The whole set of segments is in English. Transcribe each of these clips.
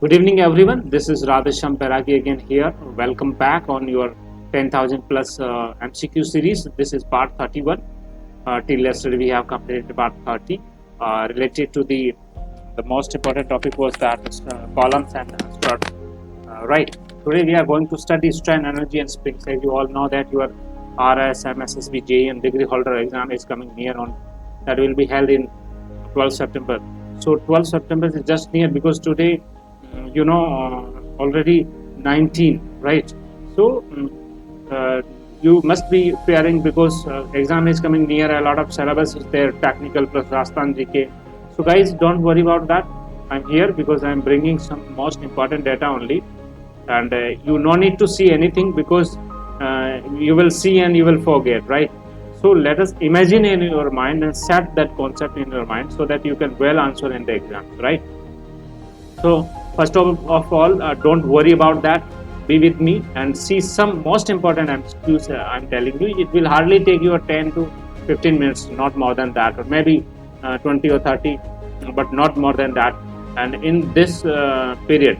Good evening, everyone. This is Radhesham Peragi again here. Welcome back on your 10,000 plus MCQ series. This is part 31. Till yesterday, we have completed part 30. Related to the most important topic was that columns and struts. Right. Today, we are going to study strain energy and springs. As you all know that your RS, MSSB, JE and degree holder exam is coming near on. That will be held in 12 September. So 12 September is just near because today already 19, right? So you must be preparing because exam is coming near. A lot of syllabus is there, technical plus Rajasthan GK. So guys, don't worry about that. I'm here because I'm bringing some most important data only, and you no need to see anything because you will see and you will forget, right? So let us imagine in your mind and set that concept in your mind so that you can well answer in the exam, right? So first of all, don't worry about that. Be with me and see some most important MCQs I'm telling you. It will hardly take you 10 to 15 minutes, not more than that, or maybe 20 or 30, but not more than that. And in this period,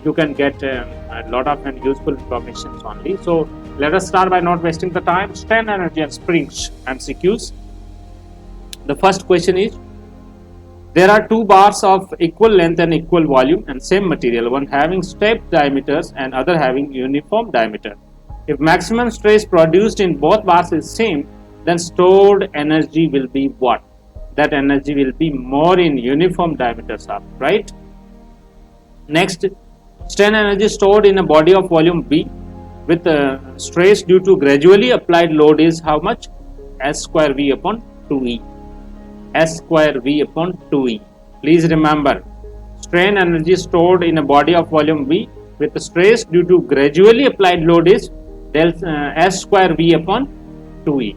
you can get a lot of and useful information only. So let us start by not wasting the time. Strain energy and springs MCQs. The first question is, there are two bars of equal length and equal volume and same material, one having stepped diameters and other having uniform diameter. If maximum stress produced in both bars is same, then stored energy will be what? That energy will be more in uniform diameters up, right? Next, strain energy stored in a body of volume B with stress due to gradually applied load is how much? S square V upon 2E. S square V upon 2E. Please remember, strain energy stored in a body of volume V with the stress due to gradually applied load is S square V upon 2E.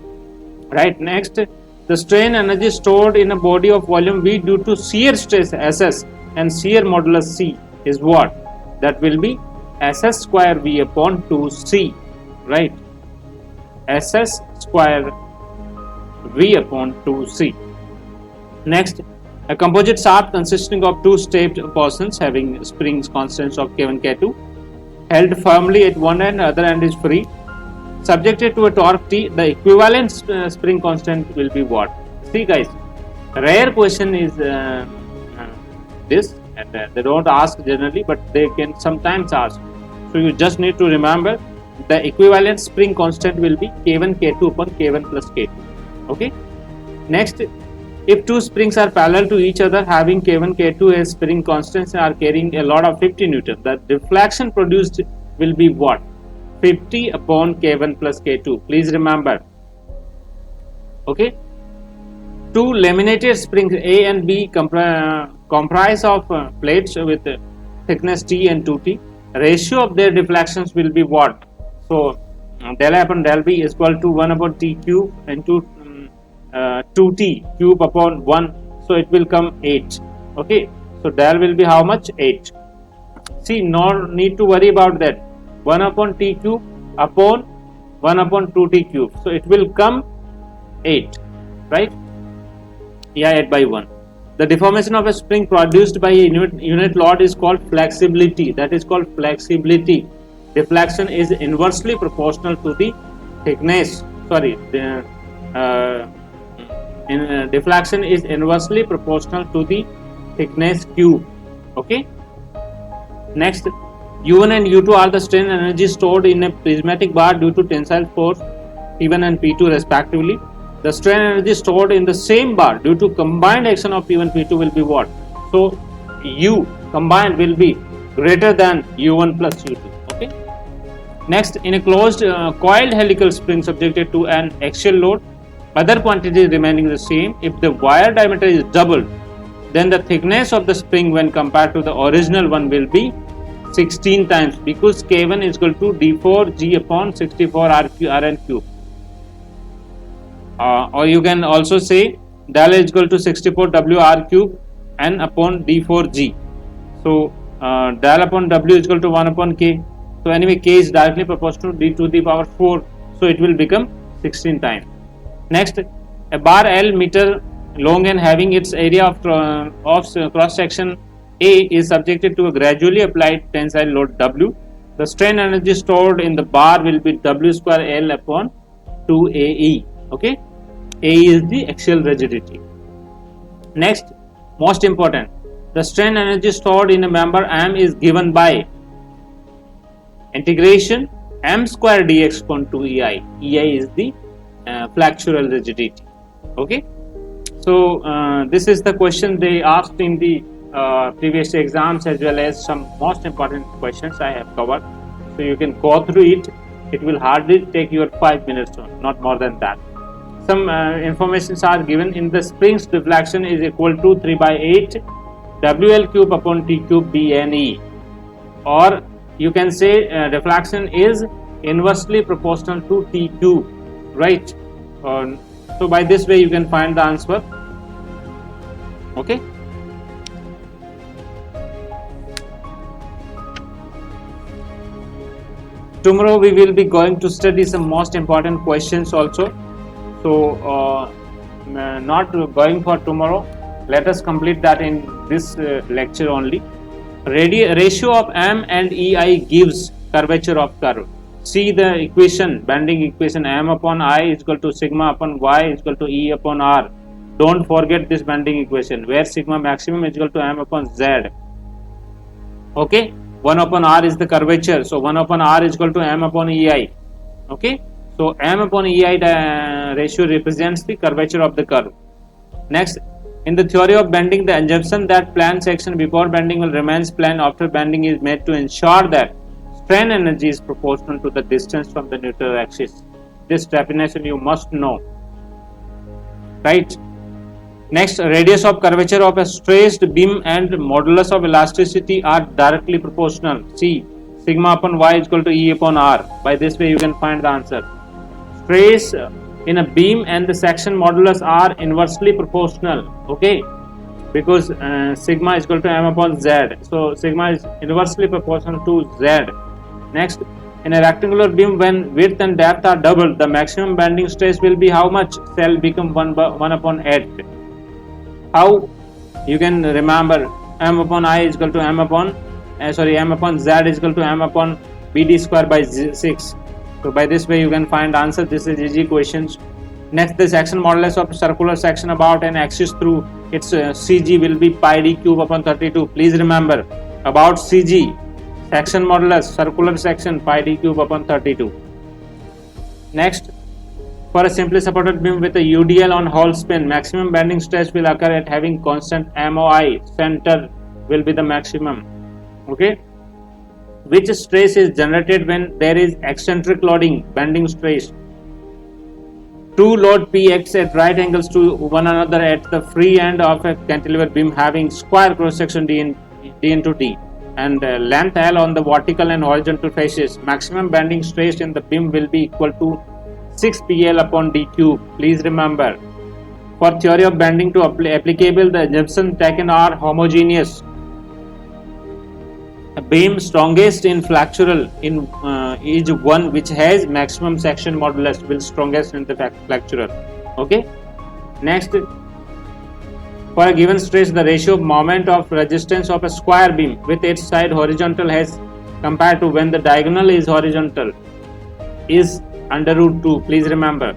Right. Next, the strain energy stored in a body of volume V due to shear stress SS and shear modulus C is what? That will be SS square V upon 2C. Right. SS square V upon 2C. Next, a composite shaft consisting of two stepped portions having springs constants of K1, K2 held firmly at one end, other end is free, subjected to a torque T. The equivalent spring constant will be what? See guys, rare question is this, and they don't ask generally, but they can sometimes ask. So you just need to remember the equivalent spring constant will be K1, K2 upon K1 plus K2. Okay. Next, if two springs are parallel to each other having K1, K2 as spring constants are carrying a load of 50 Newton, the deflection produced will be what? 50 upon K1 plus K2. Please remember. Okay. Two laminated springs A and B comprise of plates with thickness T and 2T. Ratio of their deflections will be what? So del A upon del B is equal to 1 upon T cube into 2T cube upon 1, so it will come 8. Okay, so del will be how much? 8. See, no need to worry about that. 1 upon T cube upon 1 upon 2T cube, so it will come 8, right? Yeah, 8 by 1. The deformation of a spring produced by a unit load is called flexibility. That is called flexibility. Deflection is inversely proportional to the thickness. Deflection is inversely proportional to the thickness cube. Okay. Next, U1 and U2 are the strain energy stored in a prismatic bar due to tensile force P1 and P2 respectively. The strain energy stored in the same bar due to combined action of P1 P2 will be what? So U combined will be greater than U1 plus U2. Okay. Next, in a closed coiled helical spring subjected to an axial load, other quantities remaining the same, if the wire diameter is doubled, then the thickness of the spring when compared to the original one will be 16 times, because K1 is equal to D4G upon 64 Rn cube. Or you can also say del is equal to 64 WR cube N upon D4G. So del upon W is equal to 1 upon K. So anyway, K is directly proportional to D to the power 4. So it will become 16 times. Next, a bar L meter long and having its area of cross section A is subjected to a gradually applied tensile load W. The strain energy stored in the bar will be W square L upon 2AE. Okay, A is the axial rigidity. Next, most important, the strain energy stored in a member M is given by integration M square dx upon 2EI. EI is the flexural rigidity. Okay, so this is the question they asked in the previous exams, as well as some most important questions I have covered. So you can go through it. It will hardly take your 5 minutes, not more than that. Some informations are given. In the springs, deflection is equal to 3 by 8 WL cube upon T cube BNE, or you can say deflection is inversely proportional to T cube, right? So by this way you can find the answer. Okay. Tomorrow we will be going to study some most important questions also. So not going for tomorrow, let us complete that in this lecture only. Ratio of M and EI gives curvature of curve. See the equation, bending equation, M upon I is equal to sigma upon Y is equal to E upon R. Don't forget this bending equation, where sigma maximum is equal to M upon Z. Okay, 1 upon R is the curvature, so 1 upon R is equal to M upon EI. Okay, so M upon EI ratio represents the curvature of the curve. Next, in the theory of bending, the assumption that plane section before bending will remain plane after bending is made to ensure that strain energy is proportional to the distance from the neutral axis. This definition you must know, right? Next, radius of curvature of a stressed beam and modulus of elasticity are directly proportional. See, sigma upon Y is equal to E upon R. By this way you can find the answer. Stress in a beam and the section modulus are inversely proportional. Okay, because sigma is equal to M upon Z. So sigma is inversely proportional to Z. Next, in a rectangular beam, when width and depth are doubled, the maximum bending stress will be how much? Shall become 1 upon 8. How you can remember? M upon I is equal to M upon M upon Z is equal to M upon BD square by 6. So by this way you can find answer. This is easy questions. Next, the section modulus of circular section about an axis through its CG will be pi d cube upon 32. Please remember about CG, section modulus, circular section, pi d cube upon 32. Next, for a simply supported beam with a UDL on whole spin, maximum bending stress will occur at having constant MOI. Center will be the maximum. Okay, which stress is generated when there is eccentric loading, bending stress. Two load PX at right angles to one another at the free end of a cantilever beam having square cross section D into D and length L on the vertical and horizontal faces. Maximum bending stress in the beam will be equal to 6 PL upon D cube. Please remember, for theory of bending to applicable, the assumptions taken are homogeneous. A beam strongest in flexural is one which has maximum section modulus, will strongest in the flexural. Okay. Next, for a given stress, the ratio of moment of resistance of a square beam with its side horizontal has compared to when the diagonal is horizontal is under root 2. Please remember,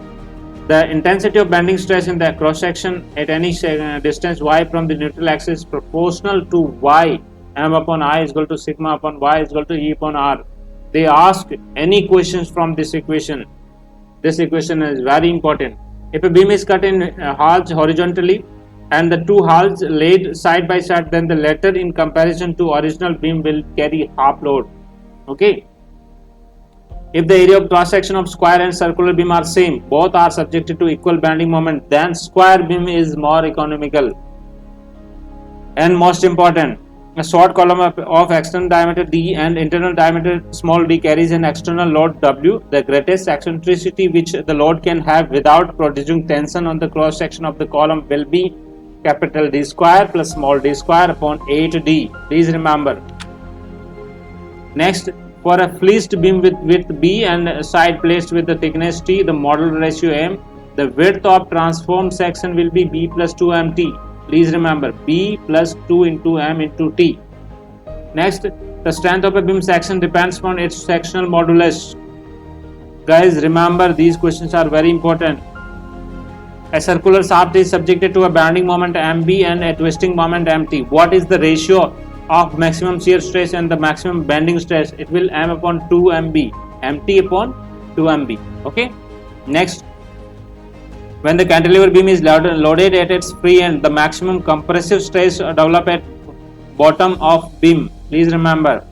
the intensity of bending stress in the cross section at any distance y from the neutral axis is proportional to y. M upon I is equal to sigma upon Y is equal to E upon R. They ask any questions from this equation. This equation is very important. If a beam is cut in halves horizontally and the two halves laid side by side, then the latter in comparison to original beam will carry half load. Okay. If the area of cross section of square and circular beam are same, both are subjected to equal bending moment, then square beam is more economical. And most important, a short column of external diameter D and internal diameter small d carries an external load W. The greatest eccentricity which the load can have without producing tension on the cross section of the column will be capital D square plus small d square upon 8D. Please remember. Next, for a fleeced beam with width B and side placed with the thickness T, the model ratio M, the width of transformed section will be B plus 2 MT. Please remember, B plus 2 into M into T. Next, the strength of a beam section depends on its sectional modulus. Guys, remember these questions are very important. A circular shaft is subjected to a bending moment MB and a twisting moment MT. What is the ratio of maximum shear stress and the maximum bending stress? It will M upon 2 MB, MT upon 2 MB. Okay. Next, when the cantilever beam is loaded at its free end, the maximum compressive stress develop at bottom of beam. Please remember,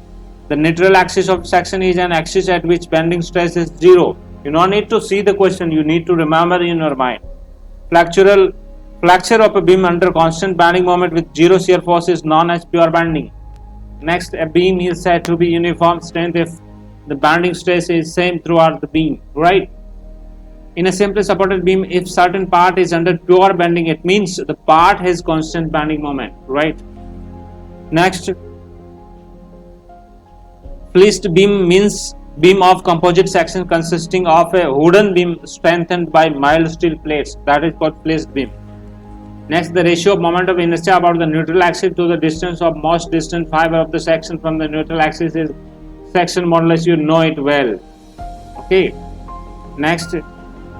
the neutral axis of section is an axis at which bending stress is 0. You don't need to see the question, you need to remember in your mind. Flexure of a beam under constant bending moment with 0 shear force is known as pure bending. Next, a beam is said to be uniform strength if the bending stress is same throughout the beam, right? In a simply supported beam, if certain part is under pure bending, it means the part has constant bending moment, right? Next, fleeced beam means beam of composite section consisting of a wooden beam strengthened by mild steel plates. That is called fleeced beam. Next, the ratio of moment of inertia about the neutral axis to the distance of most distant fiber of the section from the neutral axis is section modulus. You know it well. Okay. Next,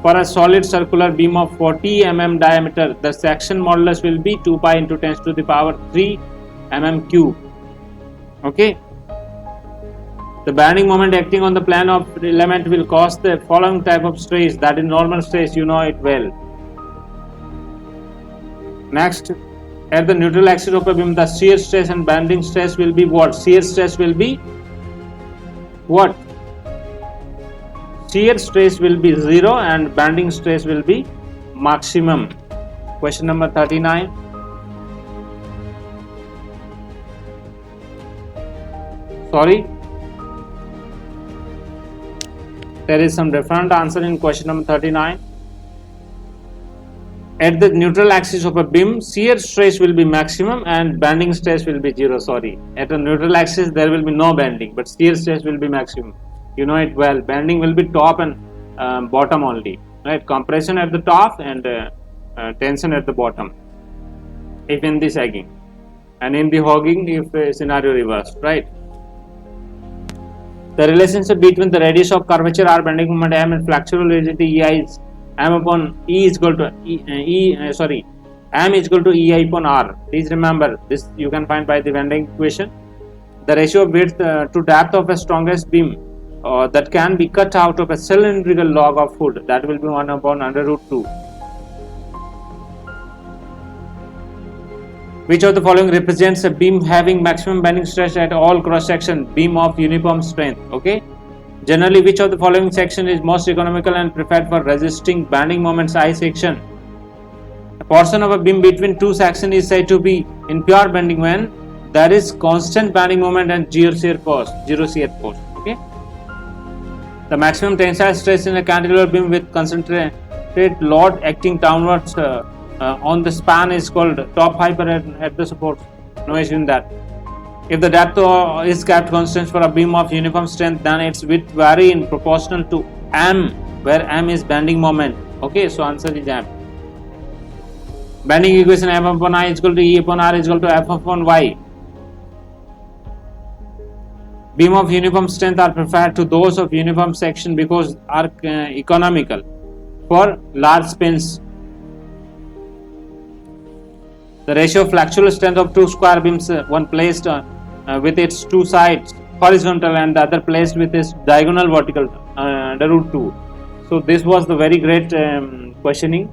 for a solid circular beam of 40 mm diameter, the section modulus will be 2 pi into 10 to the power 3 mm cube. Okay. The bending moment acting on the plane of the element will cause the following type of stress, that is normal stress, you know it well. Next, at the neutral axis of a beam, the shear stress and bending stress will be what? Shear stress will be what? Shear stress will be 0 and bending stress will be maximum. Question number 39. Sorry. There is some different answer in question number 39. At the neutral axis of a beam, shear stress will be maximum and bending stress will be 0. Sorry. At the neutral axis, there will be no bending, but shear stress will be maximum. You know it well. Bending will be top and bottom only. Right? Compression at the top and tension at the bottom. If in the sagging. And in the hogging, if scenario reversed. Right? The relationship between the radius of curvature R, bending moment M, and flexural rigidity EI is M upon E is equal to M is equal to EI upon R. Please remember this. You can find by the bending equation. The ratio of width to depth of a strongest beam that can be cut out of a cylindrical log of wood, that will be 1 upon under root 2. Which of the following represents a beam having maximum bending stress at all cross section? Beam of uniform strength. Okay. Generally, which of the following section is most economical and preferred for resisting bending moments? I section. A portion of a beam between two sections is said to be in pure bending when there is constant bending moment and zero shear force. Okay. The maximum tensile stress in a cantilever beam with concentrated load acting downwards on the span is called top hyper at the support. No issue in that. If the depth is kept constant for a beam of uniform strength, then its width vary in proportional to M, where M is bending moment. Okay, so answer is M. Bending equation M upon I is equal to E upon R is equal to F upon Y. Beam of uniform strength are preferred to those of uniform section because are economical for large spans. The ratio of flexural strength of two square beams, one placed with its two sides horizontal and the other placed with its diagonal vertical under root 2. So this was the very great questioning.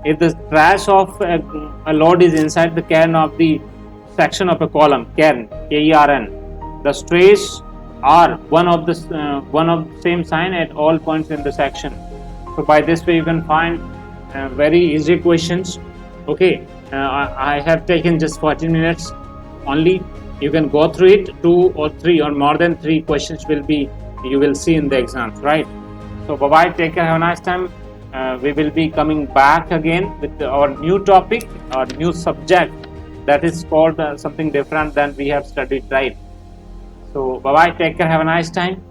If the trash of a load is inside the cairn of the section of a column, cairn, K-E-R-N, the stress are one of the same sign at all points in the section. So by this way you can find very easy questions. Okay. I have taken just 40 minutes only. You can go through it. 2 or 3 or more than 3 questions you will see in the exams, right? So bye bye, take care, have a nice time. We will be coming back again with our new topic, our new subject that is called something different than we have studied, right? So bye bye, take care, have a nice time.